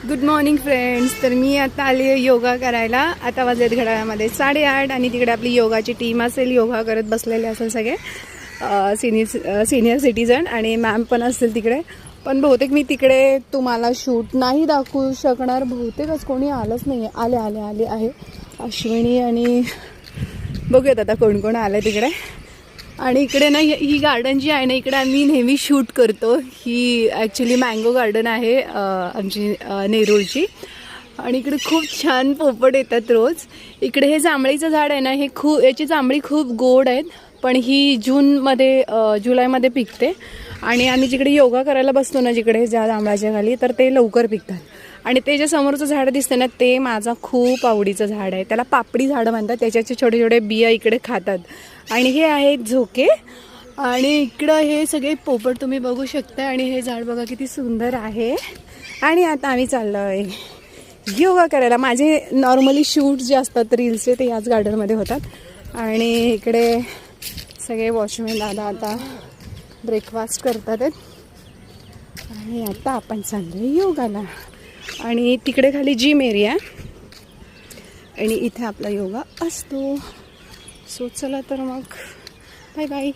Good morning friends. तर मी आता आली आहे योगा करायला. आता वाजलेत घड्याळामध्ये 8:30 आणि तिकडे आपली योगाची टीम असेल, योगा करत बसलेले असेल सगळे सिनियर सिटीजन आणि मॅम पण असतील तिकडे. पण बहुतेक मी तिकडे तुम्हाला शूट नाही दाखवू शकणार. बहुतेकच कोणी आलंच नाही आहे. आले आहे अश्विनी आणि बघूयात आता कोण कोण आलं तिकडे. आणि इकडे ना ही गार्डन जी आहे ना, इकडे आम्ही नेहमी शूट करतो. ही ॲक्च्युली मँगो गार्डन आहे आमची नेरूळची. आणि इकडे खूप छान पोपट येतात रोज. इकडे हे जांभळीचं झाड आहे ना, हे याची जांभळी खूप गोड आहेत. पण ही जुलैमध्ये पिकते. आणि आम्ही जिकडे योगा करायला बसतो ना, जिकडे ज्या जांभळाच्या खाली, तर ते लवकर पिकतात. आणि ते जे समोरचं झाड दिसतं ना, ते माझा खूप आवडीचं झाड आहे. त्याला पापडी झाडं म्हणतात. त्याच्याचे छोटे छोटे बिया इकडे खातात. आणि हे आहेत झोके. आणि इकडं हे सगळे पोपट तुम्ही बघू शकता. आणि हे झाड बघा किती सुंदर आहे. आणि आता आम्ही चाललो आहे योगा करायला. माझे नॉर्मली शूट जे असतात रील्सचे, ते याच गार्डनमध्ये होतात. आणि इकडे सगळे वॉचमॅन दादा आता ब्रेकफास्ट करतात आहेत. आणि आता आपण चाललो योगाला. आणि तिकडे खाली जिम एरिया आणि इथे आपला योगा असतो. सो चला तर मग बाय बाय.